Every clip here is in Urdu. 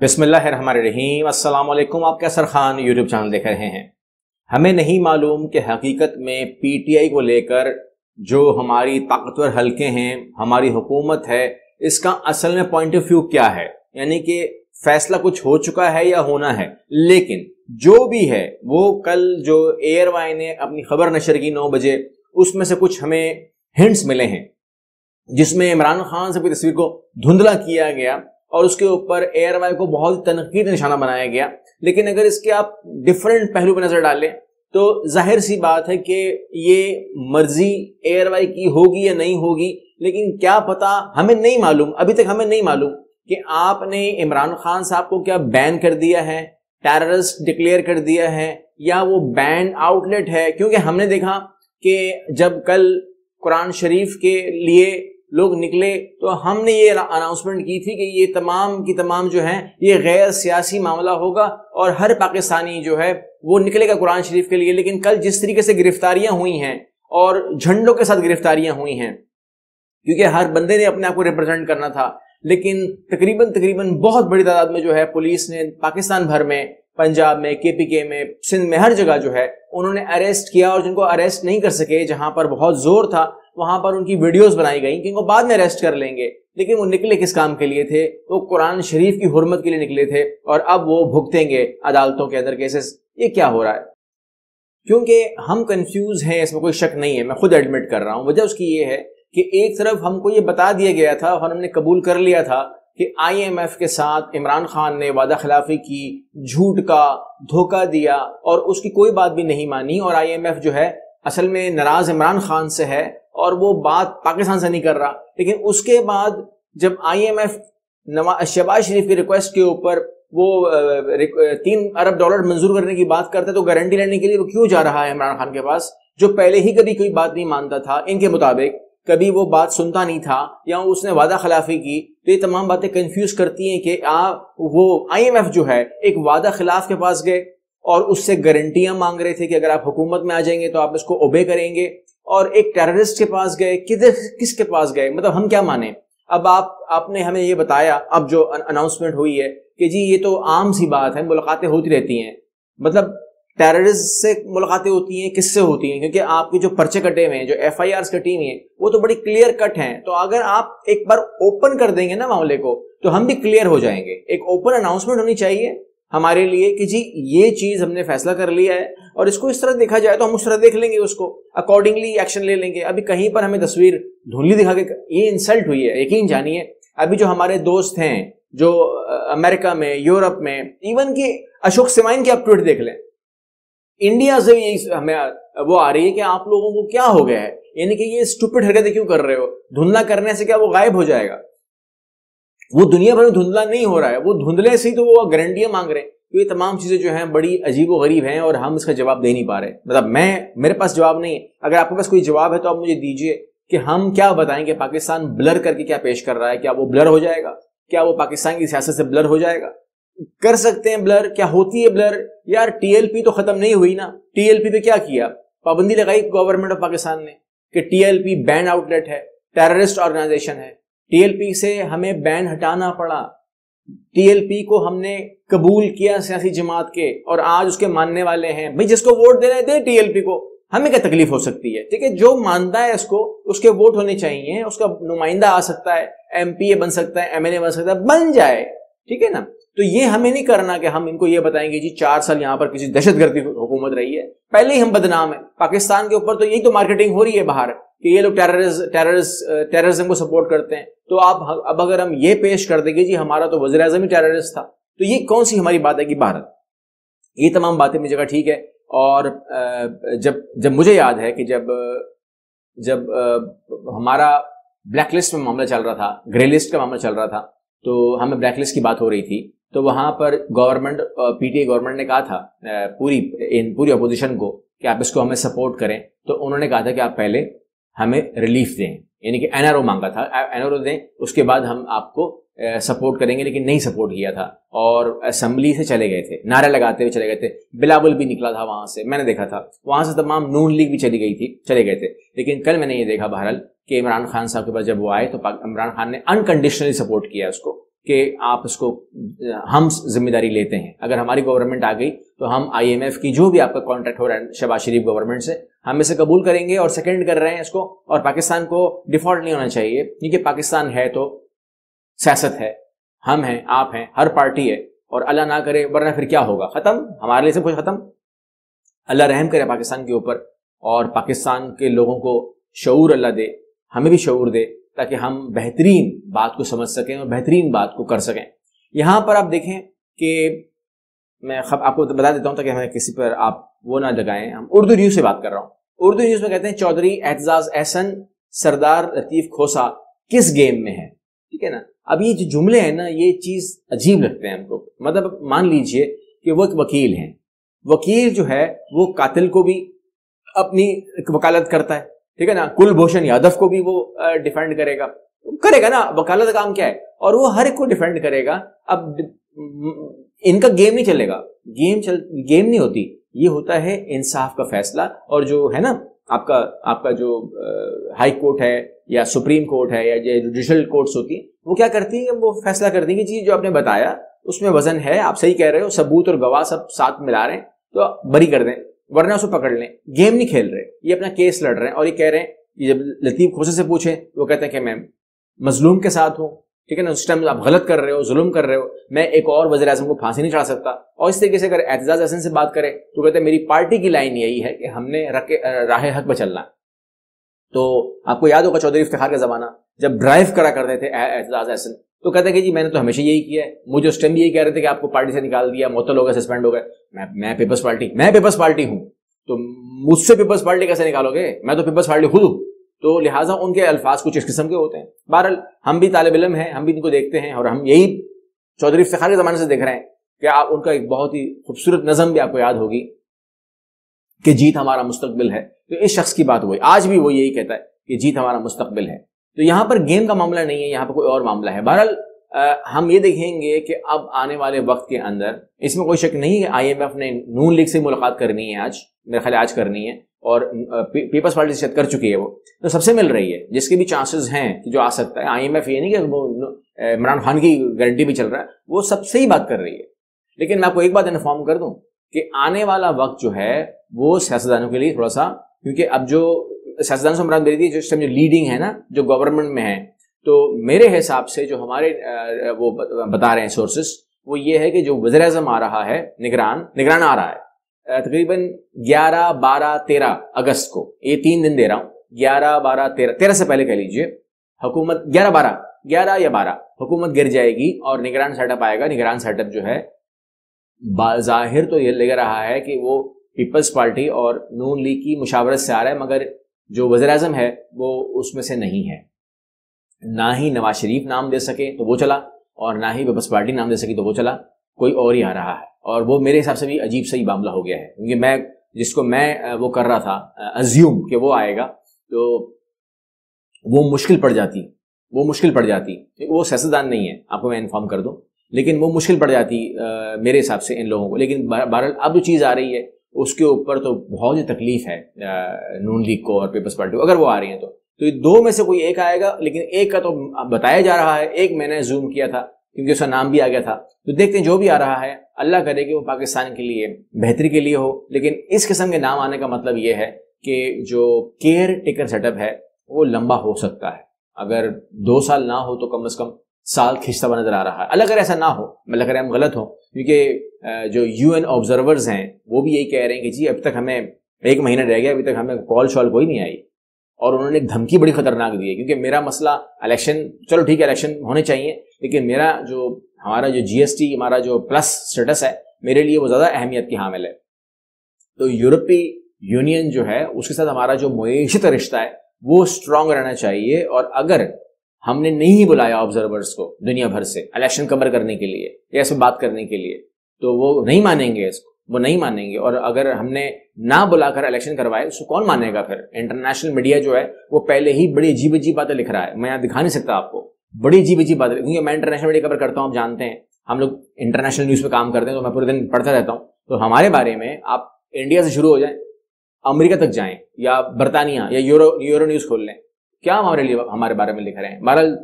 بسم اللہ الرحمن الرحیم۔ السلام علیکم، آپ کیسر خان یوٹیوب چینل دیکھ رہے ہیں۔ ہمیں نہیں معلوم کہ حقیقت میں پی ٹی آئی کو لے کر جو ہماری طاقتور حلقے ہیں، ہماری حکومت ہے، اس کا اصل میں پوائنٹ آف ویو کیا ہے، یعنی کہ فیصلہ کچھ ہو چکا ہے یا ہونا ہے۔ لیکن جو بھی ہے وہ کل جو ایئر وائی نے اپنی خبر نشر کی 9 بجے، اس میں سے کچھ ہمیں ہنٹس ملے ہیں جس میں عمران خان سے تصویر کو دھندلا کیا گیا اور اس کے اوپر ایئر وائی کو بہت تنقید نشانہ بنایا گیا۔ لیکن اگر اس کے آپ ڈیفرنٹ پہلو پہ نظر ڈالیں تو ظاہر سی بات ہے کہ یہ مرضی ایئر وائی کی ہوگی یا نہیں ہوگی، لیکن کیا پتا، ہمیں نہیں معلوم، ابھی تک ہمیں نہیں معلوم کہ آپ نے عمران خان صاحب کو کیا بین کر دیا ہے، ٹیررسٹ ڈکلیئر کر دیا ہے، یا وہ بین آؤٹ لیٹ ہے۔ کیونکہ ہم نے دیکھا کہ جب کل قرآن شریف کے لیے لوگ نکلے تو ہم نے یہ اناؤنسمنٹ کی تھی کہ یہ تمام کی تمام جو ہیں یہ غیر سیاسی معاملہ ہوگا اور ہر پاکستانی جو ہے وہ نکلے گا قرآن شریف کے لیے۔ لیکن کل جس طریقے سے گرفتاریاں ہوئی ہیں اور جھنڈوں کے ساتھ گرفتاریاں ہوئی ہیں، کیونکہ ہر بندے نے اپنے آپ کو ریپرزینٹ کرنا تھا، لیکن تقریباً بہت بڑی تعداد میں جو ہے پولیس نے پاکستان بھر میں، پنجاب میں، کے پی کے میں، سندھ میں، ہر جگہ جو ہے انہوں نے اریسٹ کیا، اور جن کو اریسٹ نہیں کر سکے، جہاں پر بہت زور تھا وہاں پر ان کی ویڈیوز بنائی گئیں کہ ان کو بعد میں اریسٹ کر لیں گے۔ لیکن وہ نکلے کس کام کے لیے تھے؟ وہ قرآن شریف کی حرمت کے لیے نکلے تھے، اور اب وہ بھگتیں گے عدالتوں کے اندر کیسز۔ یہ کیا ہو رہا ہے؟ کیونکہ ہم کنفیوز ہیں، اس میں کوئی شک نہیں ہے، میں خود ایڈمٹ کر رہا ہوں۔ وجہ اس کی یہ ہے کہ ایک طرف ہم کو یہ بتا دیا گیا تھا اور ہم نے قبول کر لیا تھا کہ آئی ایم ایف کے ساتھ عمران خان نے وعدہ خلافی کی، جھوٹ کا، دھوکہ دیا، اور اس کی کوئی بات بھی نہیں مانی، اور آئی ایم ایف جو ہے اصل میں ناراض عمران خان سے ہے اور وہ بات پاکستان سے نہیں کر رہا۔ لیکن اس کے بعد جب آئی ایم ایف شہباز شریف کی ریکویسٹ کے اوپر وہ $3 ارب منظور کرنے کی بات کرتا ہے، تو گارنٹی لینے کے لیے وہ کیوں جا رہا ہے عمران خان کے پاس، جو پہلے ہی کبھی کوئی بات نہیں مانتا تھا، ان کے مطابق کبھی وہ بات سنتا نہیں تھا، یا اس نے وعدہ خلافی کی۔ تو یہ تمام باتیں کنفیوز کرتی ہیں کہ وہ آئی ایم ایف جو ہے ایک وعدہ خلاف کے پاس گئے اور اس سے گارنٹیاں مانگ رہے تھے کہ اگر آپ حکومت میں آ جائیں گے تو آپ اس کو اوبے کریں گے، اور ایک ٹیررسٹ کے پاس گئے۔ کس کے پاس گئے؟ مطلب ہم کیا مانیں؟ اب آپ نے ہمیں یہ بتایا، اب جو اناؤنسمنٹ ہوئی ہے کہ جی یہ تو عام سی بات ہے، ملاقاتیں ہوتی رہتی ہیں۔ مطلب ٹیررسٹ سے ملاقاتیں ہوتی ہیں، کس سے ہوتی ہیں؟ کیونکہ آپ کی جو پرچے کٹے ہوئے ہیں، جو ایف آئی آرز کٹی ہوئی ہیں، وہ تو بڑی کلیئر کٹ ہیں۔ تو اگر آپ ایک بار اوپن کر دیں گے نا معاملے کو، تو ہم بھی کلیئر ہو جائیں گے۔ ایک اوپن اناؤنسمنٹ ہونی چاہیے ہمارے لیے کہ جی یہ چیز ہم نے فیصلہ کر لیا ہے، اور اس کو اس طرح دیکھا جائے تو ہم اس طرح دیکھ لیں گے، اس کو اکارڈنگلی ایکشن لے لیں گے۔ ابھی کہیں پر ہمیں تصویر دھندلی دکھا کے یہ انسلٹ ہوئی ہے، یقین جانیے۔ ابھی جو ہمارے دوست ہیں جو امریکہ میں، یورپ میں، ایون کہ اشوک سوائن کی آپ ٹویٹ دیکھ لیں، انڈیا سے یہی ہمیں وہ آ رہی ہے کہ آپ لوگوں کو کیا ہو گیا ہے، یعنی کہ یہ اسٹوپڈ حرکتیں کیوں کر رہے ہو؟ دھندلا کرنے سے کیا وہ غائب ہو جائے گا؟ وہ دنیا بھر میں دھندلا نہیں ہو رہا ہے، وہ دھندلے سے ہی تو وہ گارنٹیاں مانگ رہے ہیں۔ تو یہ تمام چیزیں جو ہیں بڑی عجیب و غریب ہیں، اور ہم اس کا جواب دے نہیں پا رہے۔ مطلب میرے پاس جواب نہیں ہے۔ اگر آپ کے پاس کوئی جواب ہے تو آپ مجھے دیجئے کہ ہم کیا بتائیں کہ پاکستان بلر کر کے کیا پیش کر رہا ہے۔ کیا وہ بلر ہو جائے گا؟ کیا وہ پاکستان کی سیاست سے بلر ہو جائے گا؟ کر سکتے ہیں بلر؟ کیا ہوتی ہے بلر؟ یار ٹی ایل پی تو ختم نہیں ہوئی نا۔ ٹی ایل پی پہ کیا کیا؟ پابندی لگائی گورنمنٹ آف پاکستان نے کہ ٹی ایل پی بین آؤٹ لیٹ ہے، ٹیررسٹ آرگنائزیشن ہے۔ ٹی ایل پی سے ہمیں بین ہٹانا پڑا۔ ٹی ایل پی کو ہم نے قبول کیا سیاسی جماعت کے، اور آج اس کے ماننے والے ہیں۔ بھئی جس کو ووٹ دینا ہے دے ٹی ایل پی کو، ہمیں کیا تکلیف ہو سکتی ہے؟ ٹھیک ہے، جو مانتا ہے اس کے ووٹ ہونے چاہیے، اس کا نمائندہ آ سکتا ہے، ایم پی اے بن سکتا ہے، ایم ایل اے بن سکتا ہے، بن جائے، ٹھیک ہے نا۔ تو یہ ہمیں نہیں کرنا کہ ہم ان کو یہ بتائیں گے جی 4 سال یہاں پر کسی دہشت گردی حکومت رہی ہے، پہلے ہی ہم بدنام ہیں پاکستان کے اوپر۔ تو یہی تو مارکیٹنگ ہو رہی ہے باہر کہ یہ لوگ ٹیررزم کو سپورٹ کرتے ہیں۔ تو اب اگر ہم یہ پیش کر دیں گے جی ہمارا تو وزیر اعظم ہی ٹیررسٹ تھا، تو یہ کون سی ہماری بات ہے کہ باہر؟ یہ تمام باتیں میری جگہ ٹھیک ہے۔ اور جب مجھے یاد ہے کہ جب ہمارا بلیک لسٹ میں معاملہ چل رہا تھا، گرے لسٹ کا معاملہ چل رہا تھا، تو ہمیں بلیک لسٹ کی بات ہو رہی تھی، تو وہاں پر government, PTI government نے کہا تھا پوری اپوزیشن کو کہ آپ اس کو ہمیں سپورٹ کریں۔ تو انہوں نے کہا تھا کہ آپ پہلے ہمیں ریلیف دیں، یعنی کہ این آر او مانگا تھا، این آر او دیں، اس کے بعد ہم آپ کو سپورٹ کریں گے۔ لیکن نہیں سپورٹ کیا تھا، اور اسمبلی سے چلے گئے تھے، نعرے لگاتے ہوئے چلے گئے تھے۔ بلاول بھی نکلا تھا وہاں سے، میں نے دیکھا تھا وہاں سے، تمام نون لیگ بھی چلے گئے تھے۔ لیکن کل میں نے یہ دیکھا بہرحال کہ عمران خان صاحب کے پاس جب وہ آئے تو عمران خان نے انکنڈیشنلی سپورٹ کیا اس کو، کہ آپ اس کو ہم ذمہ داری لیتے ہیں. اگر ہماری گورنمنٹ آ گئی تو ہم IMF کی جو بھی آپ کا کانٹریکٹ ہو رہا ہے شہباز شریف گورنمنٹ سے, ہم اسے قبول کریں گے اور سیکنڈ کر رہے ہیں اس کو. اور پاکستان کو ڈیفالٹ نہیں ہونا چاہیے, کیونکہ پاکستان ہے تو سیاست ہے, ہم ہیں, آپ ہیں, ہر پارٹی ہے, اور اللہ نہ کرے ورنہ پھر کیا ہوگا, ختم, ہمارے لیے سب کچھ ختم. اللہ رحم کرے پاکستان کے اوپر, اور پاکستان کے لوگوں کو شعور اللہ دے, ہمیں بھی شعور دے, تاکہ ہم بہترین بات کو سمجھ سکیں اور بہترین بات کو کر سکیں. یہاں پر آپ دیکھیں کہ میں آپ کو بتا دیتا ہوں تاکہ ہمیں کسی پر آپ وہ نہ لگائیں. ہم اردو نیوز سے بات کر رہا ہوں. اردو نیوز میں کہتے ہیں چودھری اعتزاز احسن سردار لطیف کھوسا کس گیم میں ہے, ٹھیک ہے نا. اب یہ جو جملے ہیں نا, یہ چیز عجیب لگتے ہیں ہم کو. مطلب مان لیجئے کہ وہ ایک وکیل ہیں, وکیل جو ہے وہ قاتل کو بھی اپنی وکالت کرتا ہے, ٹھیک ہے نا, کلبھوشن یادو کو بھی وہ ڈیفینڈ کرے گا نا, وکالت کا کام کیا ہے, اور وہ ہر ایک کو ڈیفینڈ کرے گا. اب ان کا گیم نہیں چلے گا, گیم نہیں ہوتی, یہ ہوتا ہے انصاف کا فیصلہ. اور جو ہے نا آپ کا جو ہائی کورٹ ہے یا سپریم کورٹ ہے یا جوڈیشل کورٹس ہوتی ہیں, وہ کیا کرتی ہیں, وہ فیصلہ کرتی ہیں کہ جی جو آپ نے بتایا اس میں وزن ہے, آپ صحیح کہہ رہے ہو, ثبوت اور گواہ سب ساتھ ملا رہے ہیں تو بری کر دیں, ورنہ اسے پکڑ لیں. گیم نہیں کھیل رہے, یہ اپنا کیس لڑ رہے ہیں. اور یہ کہہ رہے ہیں کہ جب لطیف کھوسے سے پوچھیں وہ کہتے ہیں کہ میں مظلوم کے ساتھ ہوں, ٹھیک ہے نا, اس ٹائم آپ غلط کر رہے ہو, ظلم کر رہے ہو, میں ایک اور وزیر اعظم کو پھانسی نہیں چڑھا سکتا. اور اس طریقے سے اگر اعتزاز احسن سے بات کرے تو کہتے ہیں میری پارٹی کی لائن یہی ہے کہ ہم نے راہ حق پہ چلنا. تو آپ کو یاد ہوگا چودھری افتخار کا زمانہ, جب ڈرائیو کرا کرتے تھے اعتزاز احسن, تو کہتے ہیں کہ جی میں نے تو ہمیشہ یہی کیا ہے, مجھے اس ٹائم بھی یہی کہہ رہے تھے کہ آپ کو پارٹی سے نکال دیا, معطل ہو گئے, سسپینڈ ہو گئے. میں پیپلز پارٹی ہوں, تو مجھ سے پیپلز پارٹی کیسے نکالو گے, میں تو پیپلز پارٹی خود ہوں. تو لہٰذا ان کے الفاظ کچھ اس قسم کے ہوتے ہیں. بہرحال ہم بھی طالب علم ہیں, ہم بھی ان کو دیکھتے ہیں, اور ہم یہی چودھری افتخار کے زمانے سے دیکھ رہے ہیں کہ آپ ان کا ایک بہت ہی خوبصورت نظم بھی آپ کو یاد ہوگی کہ جیت ہمارا مستقبل ہے. تو اس شخص کی بات ہوئی, آج بھی وہ یہی کہتا ہے کہ جیت ہمارا مستقبل ہے. تو یہاں پر گیم کا معاملہ نہیں ہے, یہاں پر کوئی اور معاملہ ہے. بہرحال ہم یہ دیکھیں گے کہ اب آنے والے وقت کے اندر, اس میں کوئی شک نہیں ہے, IMF نے نون لیگ سے ملاقات کرنی ہے, آج میرے خیال آج کرنی ہے, اور پیپلز پارٹی سے کر چکی ہے, وہ تو سب سے مل رہی ہے, جس کے بھی چانسز ہیں کہ جو آ سکتا ہے. IMF یہ نہیں کہ وہ عمران خان کی گارنٹی بھی چل رہا ہے, وہ سب سے ہی بات کر رہی ہے. لیکن میں آپ کو ایک بات انفارم کر دوں کہ آنے والا وقت جو ہے وہ سیاستدانوں کے لیے تھوڑا سا, کیونکہ اب جو سیاستدانوں سے مراد میری جو لیڈنگ ہے نا, جو گورنمنٹ میں ہے, تو میرے حساب سے جو ہمارے وہ بتا رہے ہیں سورسز, وہ یہ ہے کہ جو وزیر اعظم آ رہا ہے, نگران آ رہا ہے تقریباً 11، 12، 13 اگست کو, یہ 3 دن دے رہا ہوں, 11، 12، 13 سے پہلے کہہ لیجئے, حکومت 11 یا 12 حکومت گر جائے گی اور نگران سیٹ اپ آئے گا. نگران سیٹ اپ جو ہے ظاہر تو یہ لگ رہا ہے کہ وہ پیپلز پارٹی اور نون لیگ کی مشاورت سے آ رہا ہے, مگر جو وزیر اعظم ہے وہ اس میں سے نہیں ہے. نہ ہی نواز شریف نام دے سکے تو وہ چلا, اور نہ ہی پیپلز پارٹی نام دے سکی تو وہ چلا, کوئی اور ہی آ رہا ہے. اور وہ میرے حساب سے بھی عجیب سا ہی معاملہ ہو گیا ہے, کیونکہ میں جس کو میں وہ کر رہا تھا ازیوم کہ وہ آئے گا, تو وہ مشکل پڑ جاتی. وہ سیاستدان نہیں ہے, آپ کو میں انفارم کر دوں, لیکن وہ مشکل پڑ جاتی میرے حساب سے ان لوگوں کو. لیکن بہرحال اب جو چیز آ رہی ہے اس کے اوپر تو بہت ہی تکلیف ہے نون لیگ کو اور پیپلز پارٹی کو, اگر وہ آ رہی ہیں تو یہ دو میں سے کوئی ایک آئے گا. لیکن ایک کا تو بتایا جا رہا ہے, ایک میں نے زوم کیا تھا کیونکہ اس کا نام بھی آ گیا تھا. تو دیکھتے ہیں جو بھی آ رہا ہے, اللہ کرے کہ وہ پاکستان کے لیے بہتری کے لیے ہو. لیکن اس قسم کے نام آنے کا مطلب یہ ہے کہ جو کیئر ٹیکر سیٹ اپ ہے وہ لمبا ہو سکتا ہے. اگر 2 سال نہ ہو تو کم از کم سال کھینچتا ہوا نظر آ رہا ہے. اللہ کرے ایسا نہ ہو, اللہ کرے ہم غلط ہوں, کیونکہ جو UN آبزرورز ہیں وہ بھی یہی کہہ رہے ہیں کہ جی اب تک ہمیں 1 مہینہ رہ گیا, ابھی تک ہمیں کال شال کوئی نہیں آئی, اور انہوں نے ایک دھمکی بڑی خطرناک دی ہے. کیونکہ میرا مسئلہ الیکشن, چلو ٹھیک ہے الیکشن ہونے چاہیے, لیکن میرا جو ہمارا جو GST ہمارا جو پلس اسٹیٹس ہے میرے لیے وہ زیادہ اہمیت کی حامل ہے. تو یورپی یونین جو ہے اس کے ساتھ ہمارا جو معیشت کا رشتہ ہے وہ اسٹرانگ رہنا چاہیے. اور اگر ہم نے نہیں بلایا آبزرورز کو دنیا بھر سے الیکشن کور کرنے کے لیے یا اس پہ بات کرنے کے لیے, تو وہ نہیں مانیں گے, اس کو وہ نہیں مانیں گے. اور اگر ہم نے نہ بلا کر الیکشن کروائے اس کو کون مانے گا پھر؟ انٹرنیشنل میڈیا جو ہے وہ پہلے ہی بڑی عجیب باتیں لکھ رہا ہے, میں یہاں دکھا نہیں سکتا آپ کو, بڑی عجیب باتیں, کیونکہ میں انٹرنیشنل میڈیا کور کرتا ہوں, آپ جانتے ہیں ہم لوگ انٹرنیشنل نیوز پہ کام کرتے ہیں, تو میں پورے دن پڑھتا رہتا ہوں. تو ہمارے بارے میں آپ انڈیا سے شروع ہو جائیں, امریکہ تک جائیں, یا برطانیہ یا یورو نیوز کھول لیں, کیا ہمارے لیے ہمارے بارے میں لکھ رہے ہیں. بہرحال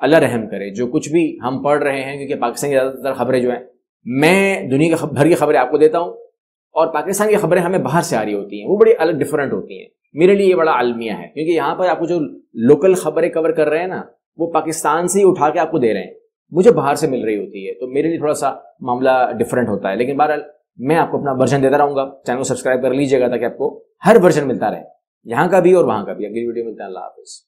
اللہ رحم کرے جو کچھ بھی ہم پڑھ رہے ہیں، کیونکہ پاکستان کی زیادہ تر خبریں جو ہیں میں دنیا کے بھر کی خبریں آپ کو دیتا ہوں، اور پاکستان کی خبریں ہمیں باہر سے آ رہی ہوتی ہیں، وہ بڑی الگ ڈفرینٹ ہوتی ہیں. میرے لیے یہ بڑا المیہ ہے، کیونکہ یہاں پر آپ کو جو لوکل خبریں کور کر رہے ہیں نا وہ پاکستان سے ہی اٹھا کے آپ کو دے رہے ہیں، مجھے باہر سے مل رہی ہوتی ہے، تو میرے لیے تھوڑا سا معاملہ ڈفرینٹ ہوتا ہے. لیکن بہرحال میں آپ کو اپنا ورژن دیتا رہوں گا. چینل کو سبسکرائب کر لیجیے گا تاکہ آپ کو ہر ورژن ملتا رہے، یہاں کا بھی اور وہاں کا بھی. اگلی ویڈیو ملتا ہے. اللہ حافظ.